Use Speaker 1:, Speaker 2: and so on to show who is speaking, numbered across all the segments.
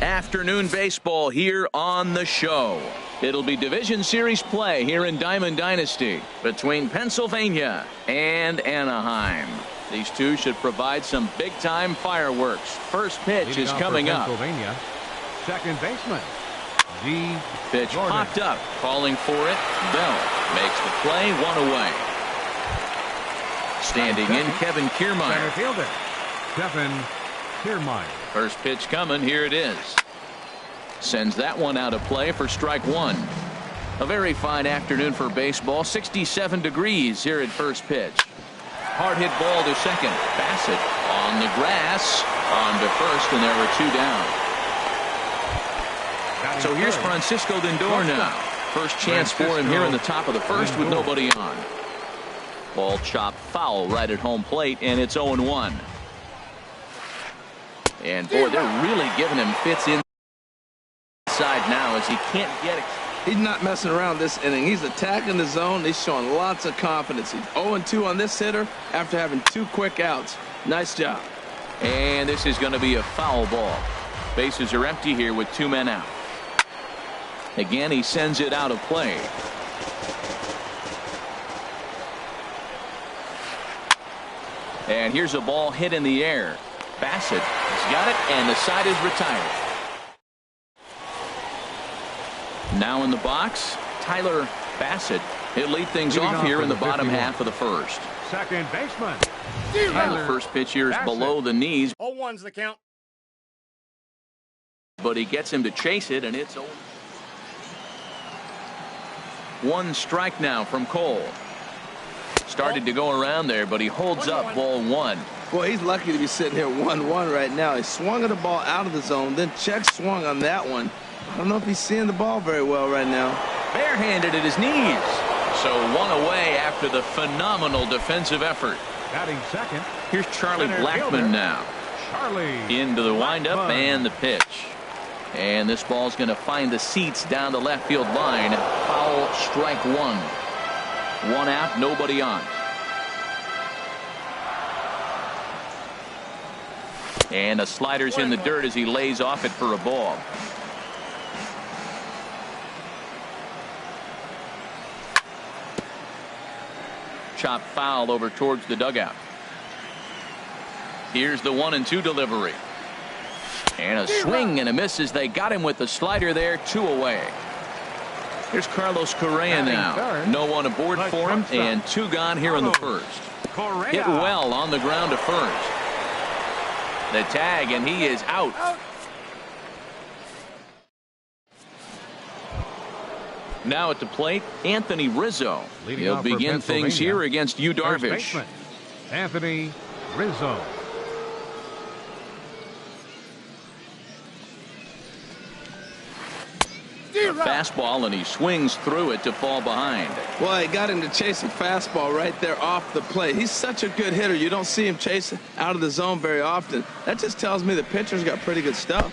Speaker 1: Afternoon baseball here on the show. It'll be Division Series play here in Diamond Dynasty between Pennsylvania and Anaheim. These two should provide some big-time fireworks. First pitch is coming up.
Speaker 2: Pennsylvania, second baseman. The
Speaker 1: pitch popped up, calling for it. Bell makes the play, one away. Standing in, Kevin Kiermaier.
Speaker 2: Center fielder, Kevin Kiermaier.
Speaker 1: First pitch coming, here it is. Sends that one out of play for strike one. A very fine afternoon for baseball. 67 degrees here at first pitch. Hard hit ball to second. Bassett on the grass, on to first, and there were two down. So here's Francisco Lindor now. First chance for him here in the top of the first with nobody on. Ball chopped foul right at home plate, and it's 0-1. And boy, they're really giving him fits inside now as he can't get it.
Speaker 3: He's not messing around this inning. He's attacking the zone. He's showing lots of confidence. He's 0-2 on this hitter after having two quick outs. Nice job.
Speaker 1: And this is going to be a foul ball. Bases are empty here with two men out. Again, he sends it out of play. And here's a ball hit in the air. Bassett has got it, and the side is retired. Now in the box, Tyler Bassett. He'll lead things off here in the bottom half of the first.
Speaker 2: Second baseman.
Speaker 1: The first pitch here is below the knees.
Speaker 4: 0-1's the count.
Speaker 1: But he gets him to chase it, and it's 0. One strike now from Cole. Started to go around there, but he holds up ball one.
Speaker 3: Boy, he's lucky to be sitting here 1-1 right now. He swung at the ball out of the zone, then check swung on that one. I don't know if he's seeing the ball very well right now.
Speaker 1: Barehanded at his knees. So one away after the phenomenal defensive effort.
Speaker 2: Batting second.
Speaker 1: Here's Charlie Blackmon now.
Speaker 2: Charlie
Speaker 1: into the windup
Speaker 2: Blackmon.
Speaker 1: And the pitch. And this ball's going to find the seats down the left field line. Foul, strike one. One out, nobody on. And a slider's in the dirt as he lays off it for a ball. Chop foul over towards the dugout. Here's the 1-2 delivery. And a swing and a miss as they got him with the slider there. Two away. Here's Carlos Correa now. No one aboard for him, and two gone here in the first. Hit well on the ground to first. The tag, and he is out. Now at the plate, Anthony Rizzo. He'll begin things here against Yu Darvish.
Speaker 2: Anthony Rizzo.
Speaker 1: Fastball, and he swings through it to fall behind.
Speaker 3: Well, he got him to chase a fastball right there off the plate. He's such a good hitter. You don't see him chase out of the zone very often. That just tells me the pitcher's got pretty good stuff.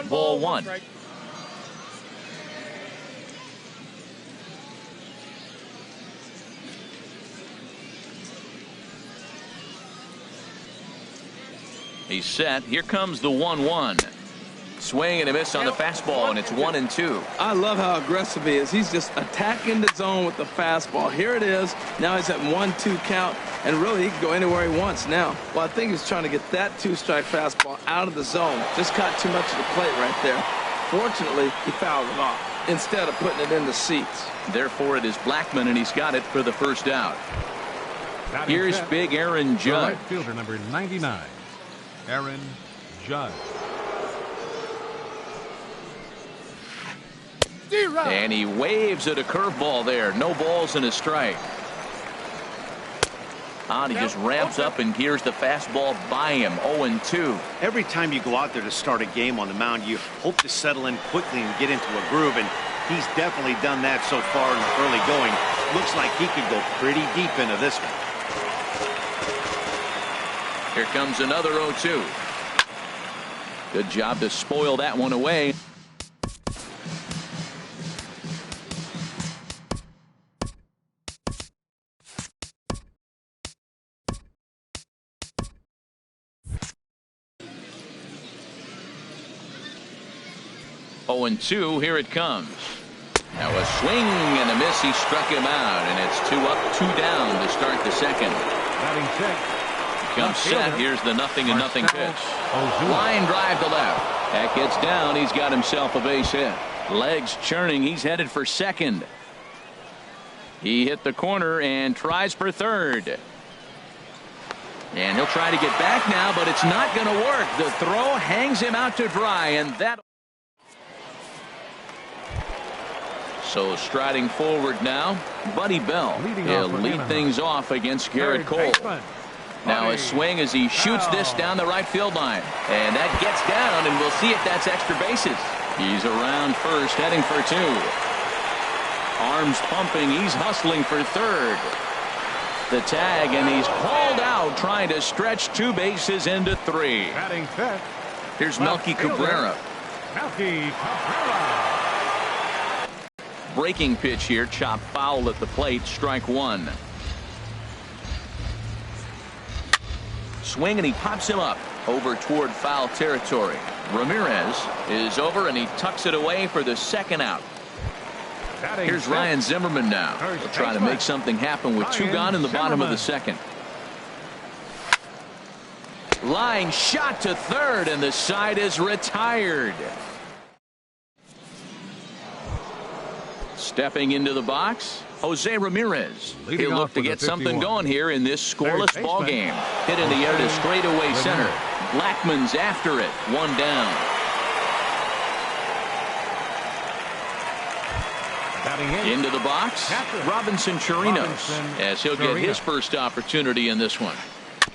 Speaker 1: Ball one. He's set. Here comes the 1-1. Swing and a miss on the fastball, and it's 1-2.
Speaker 3: I love how aggressive he is. He's just attacking the zone with the fastball. Here it is. Now he's at 1-2 count, and really he can go anywhere he wants now. Well, I think he's trying to get that two-strike fastball out of the zone. Just caught too much of the plate right there. Fortunately, he fouled it off instead of putting it in the seats.
Speaker 1: Therefore, it is Blackmon, and he's got it for the first out. Here's big Aaron Judge.
Speaker 2: Right fielder number 99, Aaron Judge.
Speaker 1: And he waves at a curveball there. No balls and a strike. And he just ramps up and gears the fastball by him. 0-2.
Speaker 4: Every time you go out there to start a game on the mound, you hope to settle in quickly and get into a groove, and he's definitely done that so far in the early going. Looks like he could go pretty deep into this one.
Speaker 1: Here comes another 0-2. Good job to spoil that one away. 0-2, here it comes. Now a swing and a miss. He struck him out, and it's 2 up, 2 down to start the second. Comes set. Here's the 0-0 pitch. Line drive to left. That gets down. He's got himself a base hit. Legs churning. He's headed for second. He hit the corner and tries for third. And he'll try to get back now, but it's not going to work. The throw hangs him out to dry, and that. So striding forward now, Buddy Bell. He'll lead things off against Garrett Cole. Now a swing as he shoots this down the right field line. And that gets down, and we'll see if that's extra bases. He's around first, heading for 2. Arms pumping. He's hustling for third. The tag, and he's hauled out, trying to stretch 2 bases into 3. Here's Melky Cabrera. Breaking pitch here, chop foul at the plate, strike 1. Swing, and he pops him up over toward foul territory. Ramirez is over, and he tucks it away for the second out. Here's Ryan Zimmerman now. He'll try to make something happen with 2 gone in the bottom of the second. Line shot to third, and the side is retired. Stepping into the box, Jose Ramirez. He'll look to get something going here in this scoreless ball game. Hit in the air to straightaway center. Blackman's after it. 1 down. Into the box, Robinson Chirinos, as he'll get his first opportunity in this one.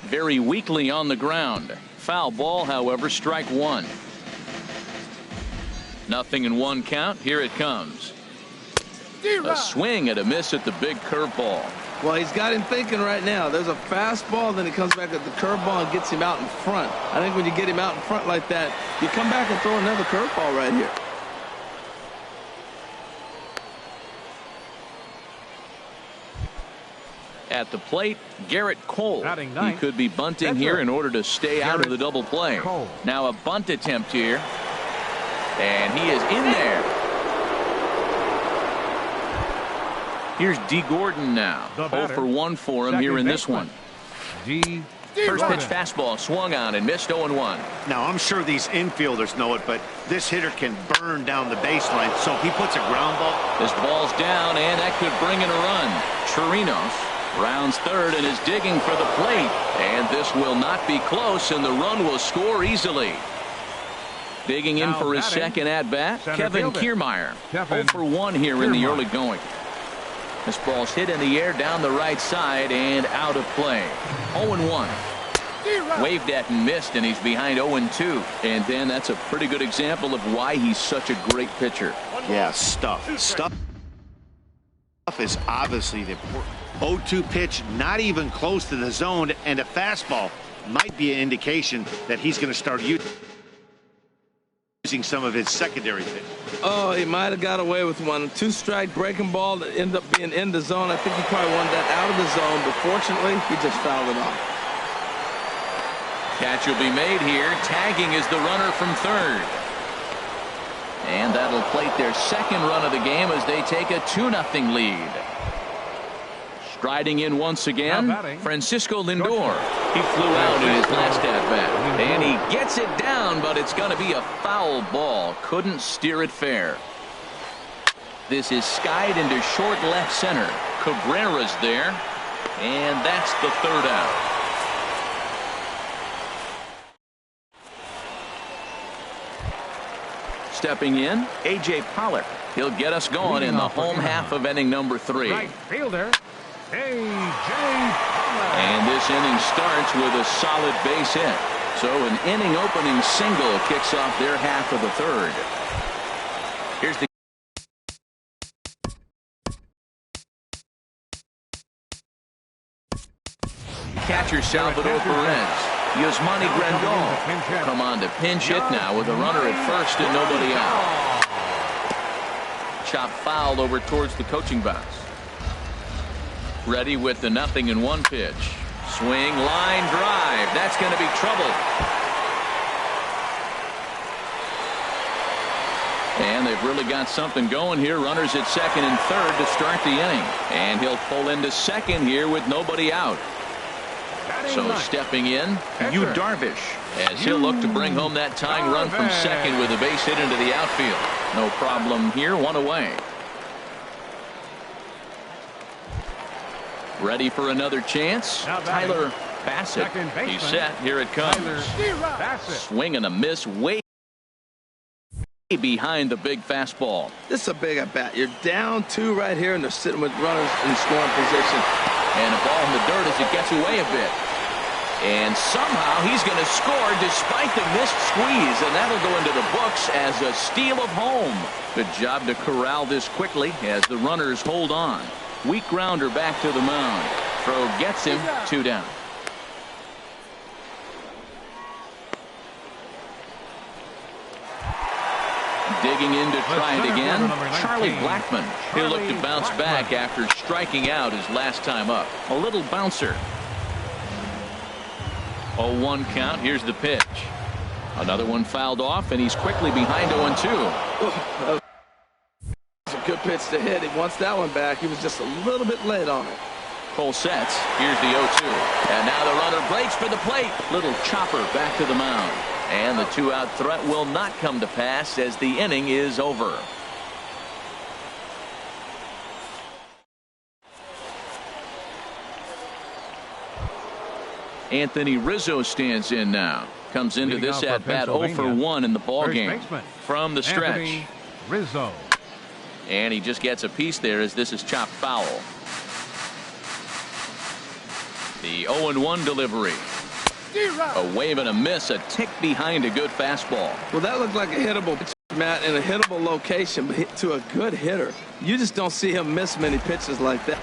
Speaker 1: Very weakly on the ground. Foul ball, however, strike 1. 0-1 count. Here it comes. A swing and a miss at the big curveball.
Speaker 3: Well, he's got him thinking right now. There's a fastball, then he comes back at the curveball and gets him out in front. I think when you get him out in front like that, you come back and throw another curveball right here.
Speaker 1: At the plate, Garrett Cole. He could be bunting here in order to stay out of the double play. Now a bunt attempt here. And he is in there. Here's D. Gordon now. 0 for 1 for him here in this one. First pitch fastball swung on and missed. 0-1.
Speaker 4: Now I'm sure these infielders know it, but this hitter can burn down the baseline. So if he puts a ground ball.
Speaker 1: This ball's down, and that could bring in a run. Chirinos rounds third and is digging for the plate. And this will not be close, and the run will score easily. Digging in for his second at-bat, Kevin Kiermaier. 0 for 1 here in the early going. This ball's hit in the air down the right side and out of play. 0-1. Waved at and missed, and he's behind 0-2. And then that's a pretty good example of why he's such a great pitcher.
Speaker 4: Yeah, stuff is obviously the 0-2 pitch, not even close to the zone, and a fastball might be an indication that he's going to start using some of his secondary pitch.
Speaker 3: Oh, he might have got away with one. 2-strike breaking ball that ended up being in the zone. I think he probably wanted that out of the zone, but fortunately, he just fouled it off.
Speaker 1: Catch will be made here. Tagging is the runner from third. And that'll plate their second run of the game as they take a 2-0 lead. Striding in once again, Francisco Lindor. He flew out in his last at-bat. And he gets it down, but it's going to be a foul ball. Couldn't steer it fair. This is skied into short left center. Cabrera's there. And that's the third out. Stepping in, A.J. Pollock. He'll get us going in the home half of inning number 3.
Speaker 2: Right fielder, A.J.
Speaker 1: And this inning starts with a solid base hit. So an inning opening single kicks off their half of the third. Here's the catcher, Salvador Perez. Yasmani Grandal come on to pinch hit now with a runner at first and nobody out. Chop fouled over towards the coaching box. Ready with the 0-1 pitch. Swing, line drive. That's going to be trouble. And they've really got something going here. Runners at second and third to start the inning. And he'll pull into second here with nobody out. So stepping in, Yu Darvish, as he'll look to bring home that tying run from second with a base hit into the outfield. No problem here, one away. Ready for another chance. Tyler Bassett. He's set. Here it comes. Swing and a miss way behind the big fastball.
Speaker 3: This is a big at bat. You're down 2 right here, and they're sitting with runners in scoring position.
Speaker 1: And a ball in the dirt as it gets away a bit. And somehow he's going to score despite the missed squeeze, and that'll go into the books as a steal of home. Good job to corral this quickly as the runners hold on. Weak grounder back to the mound. Throw gets him, 2 down. Digging in to try it again, Charlie Blackmon. He'll look to bounce back after striking out his last time up. A little bouncer. 0-1 count. Here's the pitch. Another one fouled off, and he's quickly behind 0-2.
Speaker 3: It's a good pitch to hit. He wants that one back. He was just a little bit late on it.
Speaker 1: Cole sets. Here's the 0-2. And now the runner breaks for the plate. Little chopper back to the mound. And the 2-out threat will not come to pass as the inning is over. Anthony Rizzo stands in now. Comes into this at bat 0 for 1 in the ball game from the stretch.
Speaker 2: Anthony Rizzo.
Speaker 1: And he just gets a piece there as this is chopped foul. The 0-1 delivery. A wave and a miss, a tick behind a good fastball.
Speaker 3: Well, that looked like a hittable pitch, Matt, in a hittable location, but hit to a good hitter. You just don't see him miss many pitches like that.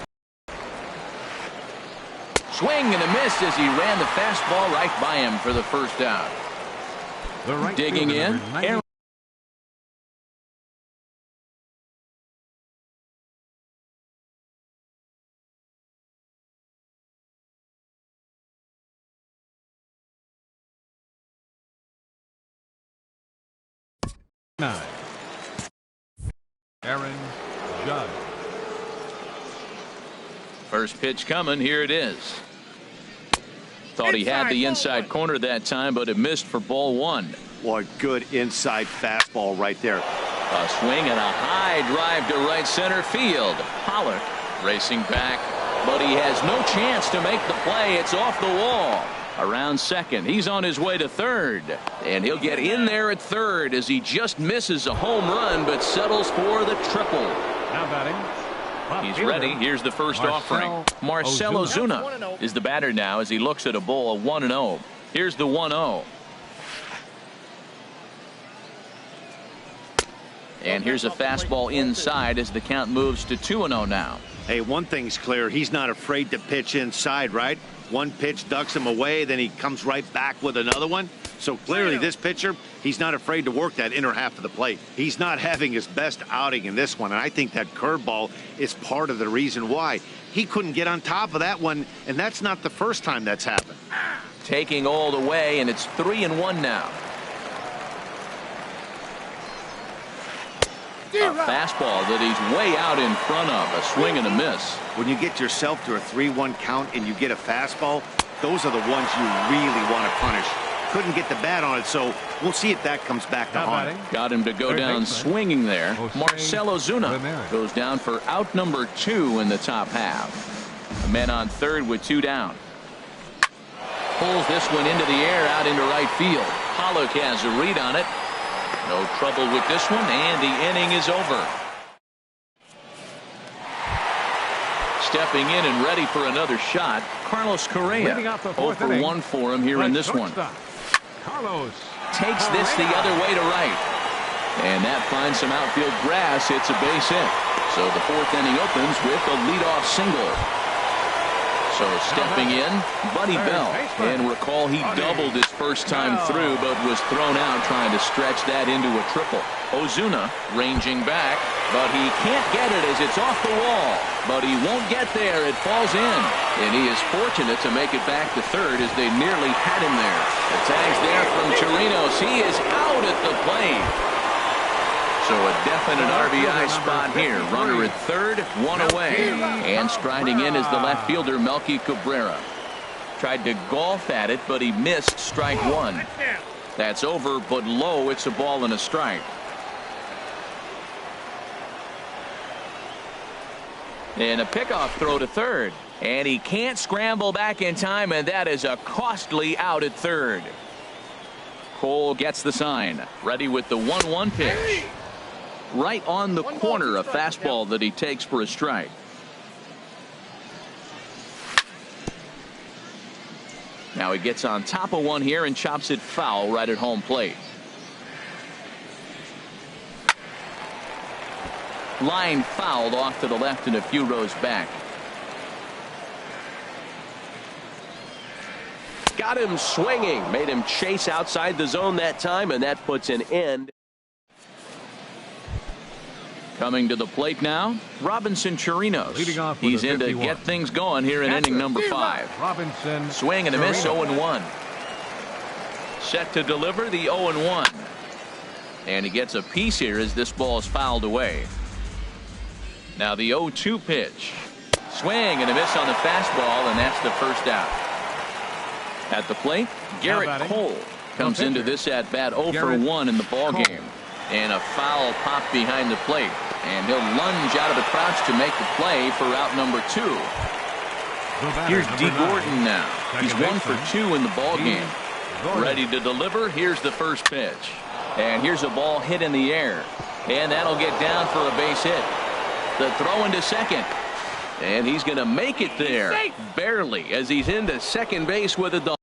Speaker 1: Swing and a miss as he ran the fastball right by him for the first out. Digging in, Aaron.
Speaker 2: Aaron Judge.
Speaker 1: First pitch coming. Here it is. Thought he had the inside corner that time, but it missed for ball 1.
Speaker 4: Boy, good inside fastball right there.
Speaker 1: A swing and a high drive to right center field. Pollock racing back, but he has no chance to make the play. It's off the wall. Around second, he's on his way to third, and he'll get in there at third as he just misses a home run but settles for the triple.
Speaker 2: Now batting.
Speaker 1: He's ready. Here's the first offering. Marcell Ozuna is the batter now as he looks at a ball of 1-0. Here's the 1-0. And here's a fastball inside as the count moves to 2-0 now.
Speaker 4: Hey, one thing's clear. He's not afraid to pitch inside, right? One pitch ducks him away, then he comes right back with another one. So clearly this pitcher, he's not afraid to work that inner half of the plate. He's not having his best outing in this one, and I think that curveball is part of the reason why. He couldn't get on top of that one, and that's not the first time that's happened.
Speaker 1: Taking all the way, and it's 3-1 now. A fastball that he's way out in front of. A swing and a miss.
Speaker 4: When you get yourself to a 3-1 count and you get a fastball, those are the ones you really want to punish. Couldn't get the bat on it, so we'll see if that comes back to haunt.
Speaker 1: Got him to go down swinging there. Marcell Ozuna goes down for out number 2 in the top half. A man on third with 2 down. Pulls this one into the air out into right field. Pollock has a read on it. No trouble with this one, and the inning is over. Stepping in and ready for another shot, Carlos Correa. 0 for 1 for him here in this one. Takes this the other way to right. And that finds some outfield grass. It's a base hit. So the 4th inning opens with a leadoff single. So stepping in, Buddy Bell. And recall he doubled his first time through, but was thrown out trying to stretch that into a triple. Ozuna ranging back, but he can't get it as it's off the wall. But he won't get there. It falls in. And he is fortunate to make it back to third as they nearly had him there. The tag's there from Chirinos. He is out at the plate. So a definite RBI spot here. Runner at third, one away. And striding in is the left fielder, Melky Cabrera. Tried to golf at it, but he missed strike one. That's over, but low. It's a ball and a strike. And a pickoff throw to third. And he can't scramble back in time, and that is a costly out at third. Cole gets the sign. Ready with the 1-1 pitch. Right on the corner, a fastball that he takes for a strike. Now he gets on top of one here and chops it foul right at home plate. Line fouled off to the left and a few rows back.
Speaker 5: Got him swinging. Made him chase outside the zone that time, and that puts an end.
Speaker 1: Coming to the plate now, Robinson Chirinos.
Speaker 2: Leading off with
Speaker 1: He's in to
Speaker 2: 51.
Speaker 1: get things going here in inning number 5.
Speaker 2: Robinson.
Speaker 1: Swing and a miss,
Speaker 2: Chirinos.
Speaker 1: 0-1. Set to deliver the 0-1. And he gets a piece here as this ball is fouled away. Now the 0-2 pitch. Swing and a miss on the fastball, and that's the first out. At the plate, Garrett Cole comes into this at bat 0 for 1 in the ball game. And a foul pop behind the plate. And he'll lunge out of the crouch to make the play for out number 2. Here's D. Gordon now. He's 1 for 2 in the ball game. Ready to deliver. Here's the first pitch. And here's a ball hit in the air. And that'll get down for a base hit. The throw into second. And he's going to make it there. Barely, as he's into second base with a double.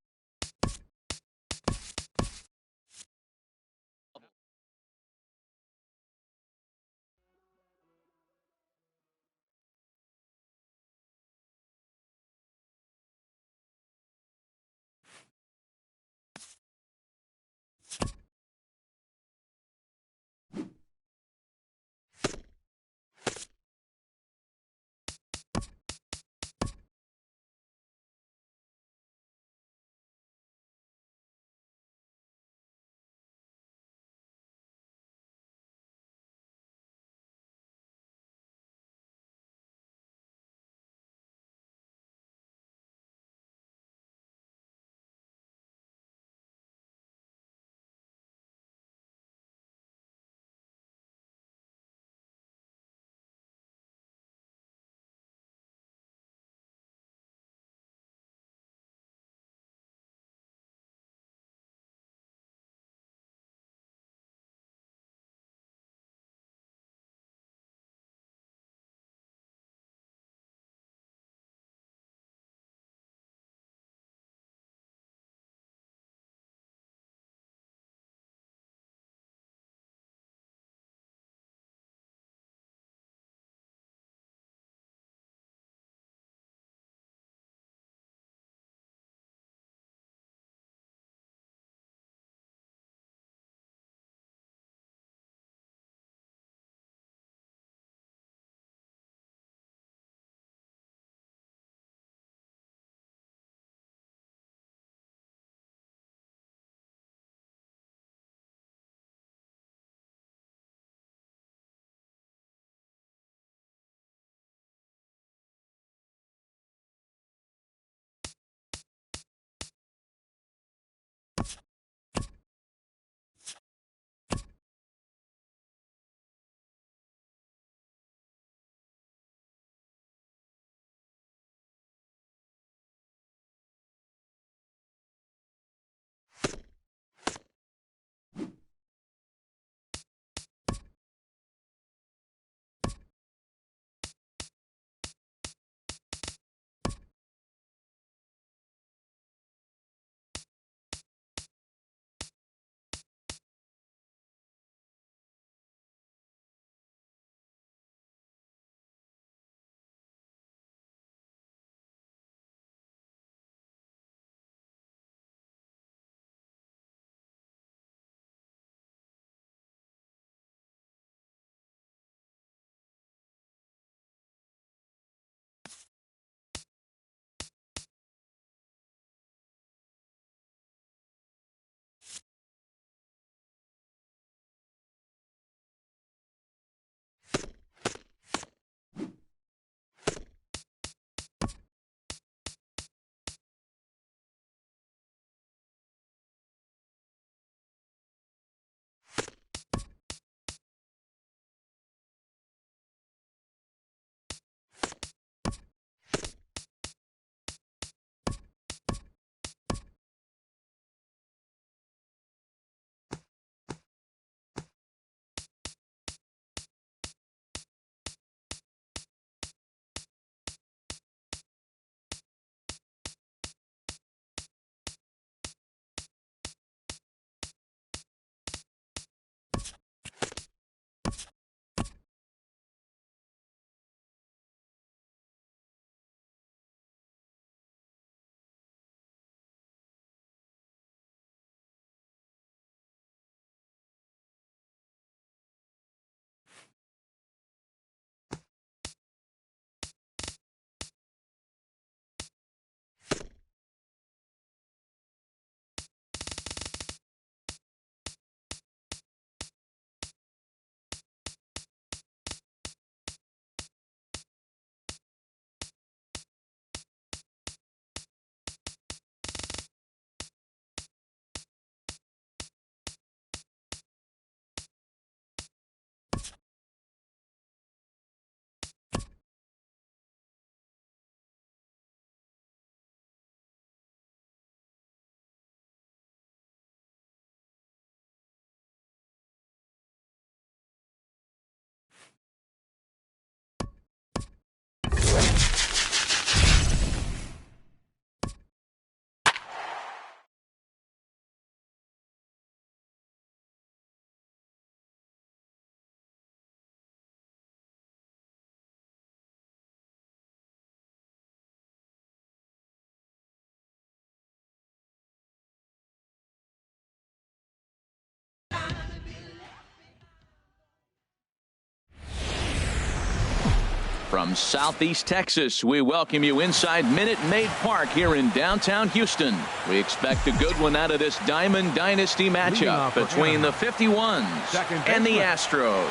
Speaker 1: From Southeast Texas, we welcome you inside Minute Maid Park here in downtown Houston. We expect a good one out of this Diamond Dynasty matchup between the 51s and the Astros.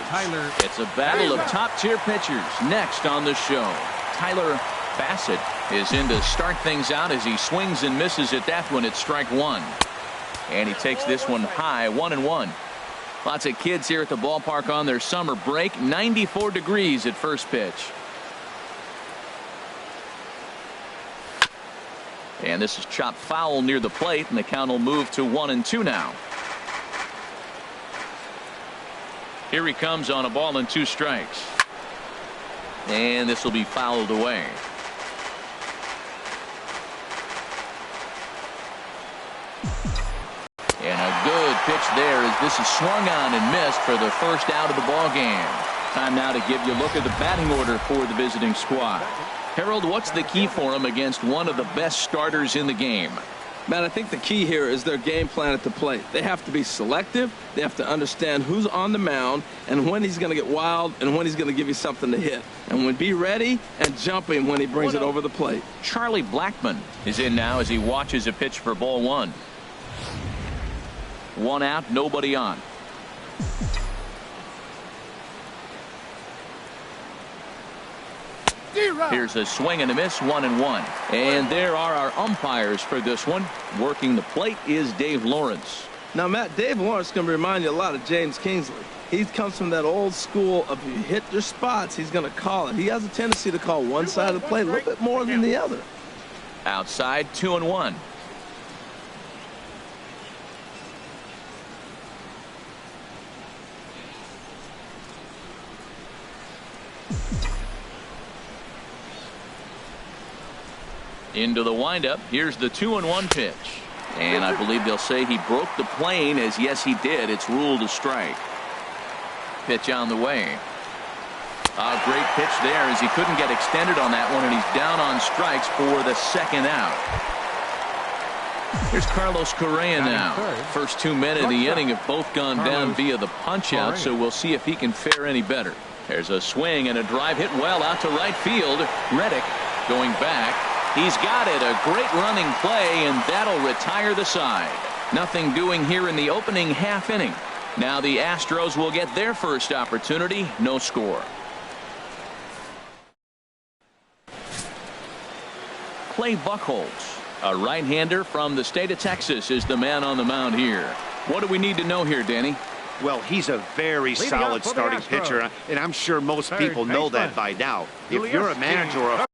Speaker 1: It's a battle of top-tier pitchers. Next on the show, Tyler Bassett is in to start things out as he swings and misses at that one at strike one. And he takes this one high, 1-1. Lots of kids here at the ballpark on their summer break. 94 degrees at first pitch. And this is chopped foul near the plate, and the count will move to 1-2 now. Here he comes on a ball and 2 strikes. And this will be fouled away. And a good pitch there as this is swung on and missed for the first out of the ball game. Time now to give you a look at the batting order for the visiting squad. Harold, what's the key for them against one of the best starters in the game?
Speaker 3: Man, I think the key here is their game plan at the plate. They have to be selective. They have to understand who's on the mound and when he's going to get wild and when he's going to give you something to hit. And when be ready and jumping when he brings it over the plate.
Speaker 1: Charlie Blackmon is in now as he watches a pitch for ball 1. 1 out, nobody on. Here's a swing and a miss, 1-1. And there are our umpires for this one. Working the plate is Dave Lawrence.
Speaker 3: Now, Matt, Dave Lawrence is going to remind you a lot of James Kingsley. He comes from that old school of you hit your spots, he's going to call it. He has a tendency to call one side of the plate a little bit more than the other.
Speaker 1: Outside, 2-1. Into the windup. Here's the 2-1 pitch. And I believe they'll say he broke the plane, as yes, he did. It's ruled a strike. Pitch on the way. A great pitch there as he couldn't get extended on that one, and he's down on strikes for the second out. Here's Carlos Correa now. First 2 men in the inning have both gone down via the punch out, so we'll see if he can fare any better. There's a swing and a drive hit well out to right field. Reddick going back. He's got it. A great running play, and that'll retire the side. Nothing doing here in the opening half inning. Now the Astros will get their first opportunity. No score. Clay Buchholz, a right-hander from the state of Texas, is the man on the mound here. What do we need to know here, Danny?
Speaker 4: Well, he's a very solid starting pitcher, and I'm sure most people know that by now. If you're a manager or a